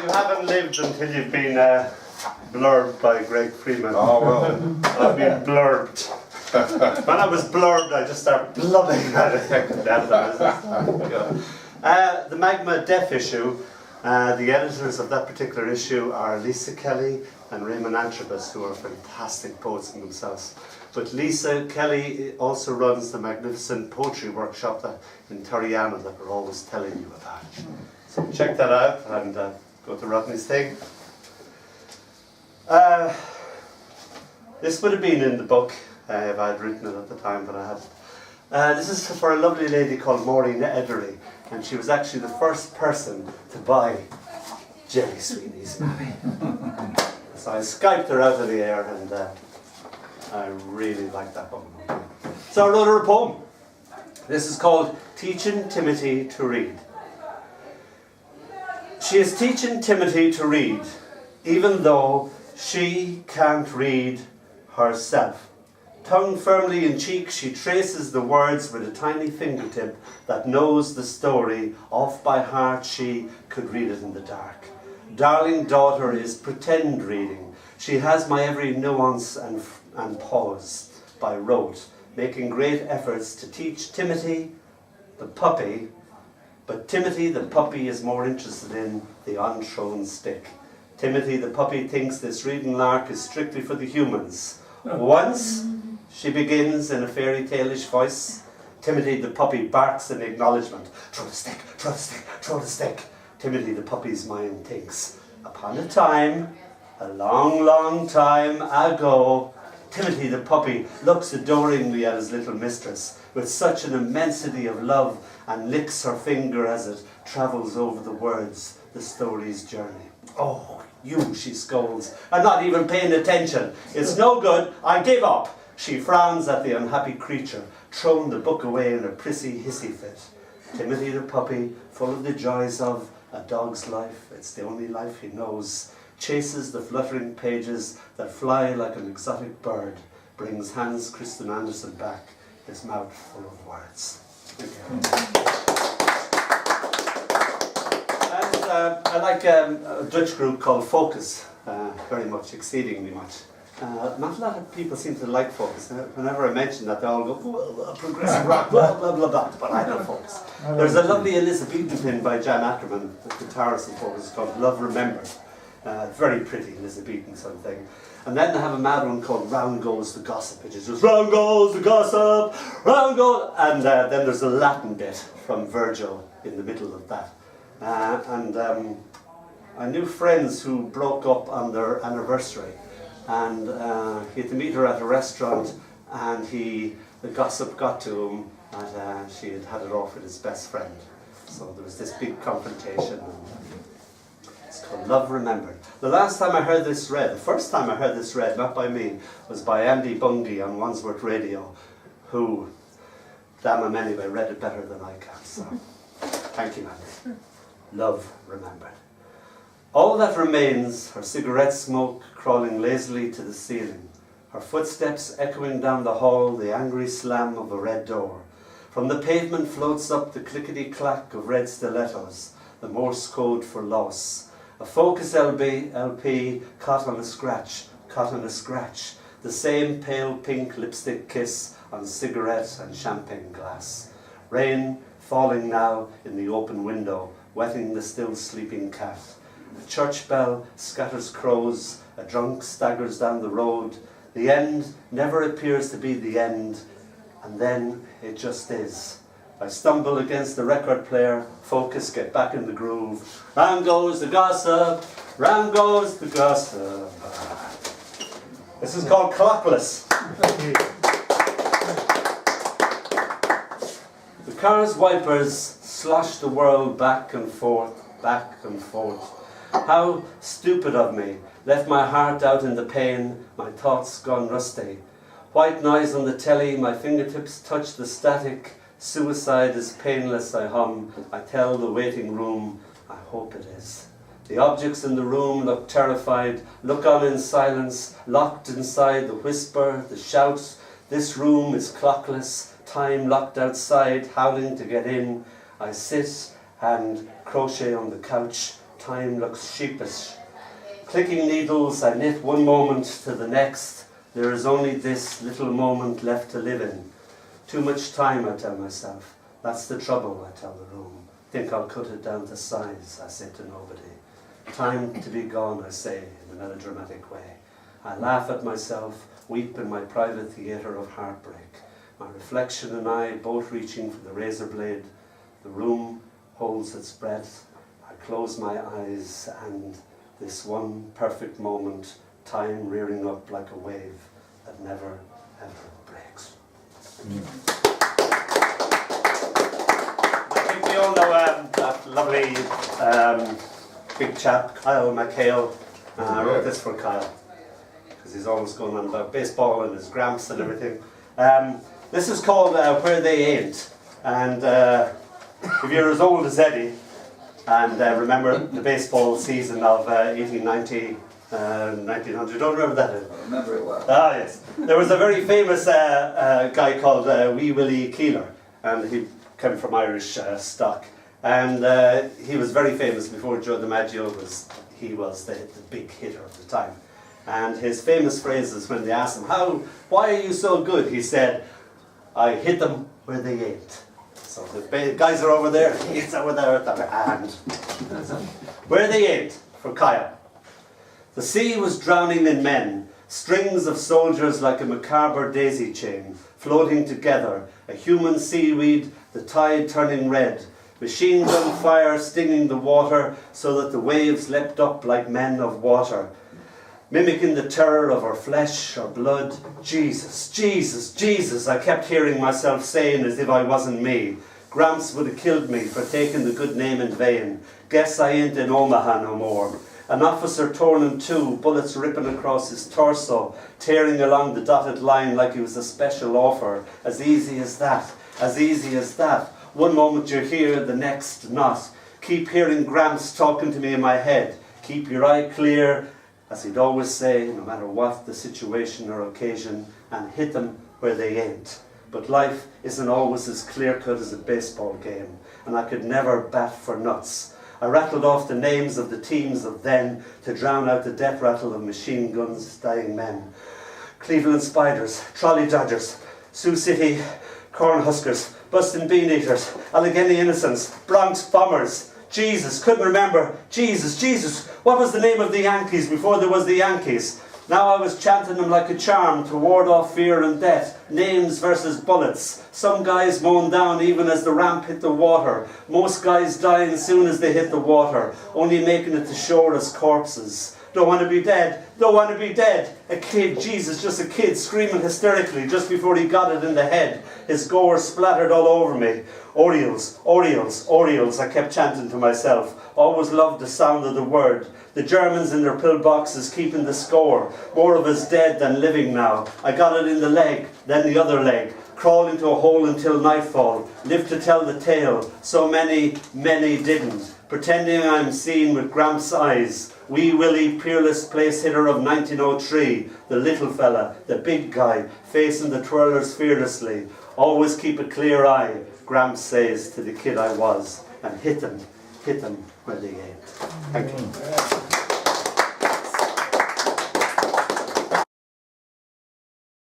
You haven't lived until you've been blurbed by Greg Freeman. Oh, well. I've been blurbed. When I was blurbed, I just started blubbing at it. The Magma Deaf issue, the editors of that particular issue are Lisa Kelly and Raymond Antrobus, who are fantastic poets in themselves. But Lisa Kelly also runs the magnificent poetry workshop in Torriana that we're always telling you about. So check that out and go to Rodney's thing. This would have been in the book if I had written it at the time, but I hadn't. This is for a lovely lady called Maureen Eddery, and she was actually the first person to buy Jerry Sweeney's Mammy. So I Skyped her out of the air, and I really liked that poem. So I wrote her a poem. This is called Teaching Timothy to Read. She is teaching Timothy to read, even though she can't read herself. Tongue firmly in cheek, she traces the words with a tiny fingertip that knows the story. Off by heart, she could read it in the dark. Darling daughter is pretend reading. She has my every nuance and pause by rote, making great efforts to teach Timothy, the puppy, but Timothy, the puppy, is more interested in the unthrown stick. Timothy, the puppy, thinks this reading lark is strictly for the humans. Once she begins in a fairy tale-ish voice, Timothy, the puppy, barks in acknowledgement. Throw the stick, throw the stick, throw the stick. Timothy, the puppy's mind thinks, upon a time, a long, long time ago, Timothy, the puppy, looks adoringly at his little mistress with such an immensity of love and licks her finger as it travels over the words, the story's journey. Oh, you, she scolds, are not even paying attention. It's no good, I give up. She frowns at the unhappy creature, throwing the book away in a prissy, hissy fit. Timothy, the puppy, full of the joys of a dog's life, it's the only life he knows, chases the fluttering pages that fly like an exotic bird, brings Hans Christian Andersen back, his mouth full of words. Thank you. And I like a Dutch group called Focus, very much, exceedingly much. Not a lot of people seem to like Focus. Whenever I mention that, they all go, progressive rock, blah, blah, blah, blah, but I don't Focus. There's a lovely Elizabethan thing by Jan Ackerman, the guitarist of Focus, called Love Remembered. Very pretty Elizabethan sort of thing. And then they have a mad one called Round Goes the Gossip, which is just round goes the gossip, round goes, and then there's a Latin bit from Virgil in the middle of that. I knew friends who broke up on their anniversary, and he had to meet her at a restaurant, and the gossip got to him, and she had it off with his best friend. So there was this big confrontation. It's called Love Remembered. The last time I heard this read, the first time I heard this read, not by me, was by Andy Bungie on Wandsworth Radio, who, damn him anyway, read it better than I can. So, thank you, Andy. Love Remembered. All that remains, her cigarette smoke crawling lazily to the ceiling, her footsteps echoing down the hall, the angry slam of a red door. From the pavement floats up the clickety-clack of red stilettos, the Morse code for loss. A Focus LP caught on a scratch, the same pale pink lipstick kiss on cigarette and champagne glass. Rain falling now in the open window, wetting the still sleeping cat. A church bell scatters crows, a drunk staggers down the road. The end never appears to be the end, and then it just is. I stumble against the record player, Focus, get back in the groove. Round goes the gossip, round goes the gossip. This is called Clockless. The car's wipers slosh the world back and forth, back and forth. How stupid of me, left my heart out in the pain, my thoughts gone rusty. White noise on the telly, my fingertips touch the static. Suicide is painless, I hum. I tell the waiting room, I hope it is. The objects in the room look terrified, look on in silence, locked inside the whisper, the shout. This room is clockless, time locked outside, howling to get in. I sit and crochet on the couch, Time looks sheepish. Clicking needles, I knit one moment to the next. There is only this little moment left to live in. Too much time, I tell myself. That's the trouble, I tell the room. Think I'll cut it down to size, I say to nobody. Time to be gone, I say, in a melodramatic way. I laugh at myself, weep in my private theatre of heartbreak. My reflection and I both reaching for the razor blade. The room holds its breath. I close my eyes and this one perfect moment, time rearing up like a wave that never, ever breaks. I think we all know that lovely big chap, Kyle McHale. I wrote this for Kyle, because he's always going on about baseball and his gramps and everything. This is called Where They Ain't. And if you're as old as Eddie, and remember the baseball season of 1890, 1900, don't remember that? I remember it well. Ah, yes. There was a very famous guy called Wee Willie Keeler, and he came from Irish stock. And he was very famous before Joe DiMaggio he was the big hitter of the time. And his famous phrases when they asked him, why are you so good? He said, I hit them where they ain't. So the guys are over there, he hits over there at the hand. Where they ain't, for Kyle. The sea was drowning in men, strings of soldiers like a macabre daisy chain, floating together, a human seaweed, the tide turning red, machine gun fire stinging the water so that the waves leapt up like men of water, mimicking the terror of our flesh, our blood. Jesus, Jesus, Jesus, I kept hearing myself saying as if I wasn't me. Gramps would have killed me for taking the good name in vain. Guess I ain't in Omaha no more. An officer torn in two, bullets ripping across his torso, tearing along the dotted line like he was a special offer. As easy as that, as easy as that. One moment you're here, the next not. Keep hearing Gramps talking to me in my head. Keep your eye clear, as he'd always say, no matter what the situation or occasion, and hit them where they ain't. But life isn't always as clear-cut as a baseball game, and I could never bat for nuts. I rattled off the names of the teams of then to drown out the death rattle of machine guns, dying men. Cleveland Spiders, Trolley Dodgers, Sioux City Cornhuskers, Bustin' Bean Eaters, Allegheny Innocents, Bronx Bombers. Jesus, couldn't remember. Jesus, Jesus, what was the name of the Yankees before there was the Yankees? Now I was chanting them like a charm to ward off fear and death. Names versus bullets. Some guys mown down even as the ramp hit the water. Most guys dying soon as they hit the water, only making it to shore as corpses. Don't want to be dead, don't want to be dead. A kid, Jesus, just a kid, screaming hysterically just before he got it in the head. His gore splattered all over me. Orioles, Orioles, Orioles, I kept chanting to myself. Always loved the sound of the word. The Germans in their pillboxes keeping the score. More of us dead than living now. I got it in the leg, then the other leg. Crawl into a hole until nightfall. Live to tell the tale. So many, many didn't. Pretending I'm seen with Gramps' eyes. Wee Willie, peerless place hitter of 1903. The little fella, the big guy, facing the twirlers fearlessly. Always keep a clear eye, Gramps says to the kid I was. And hit them where they ain't. Thank you.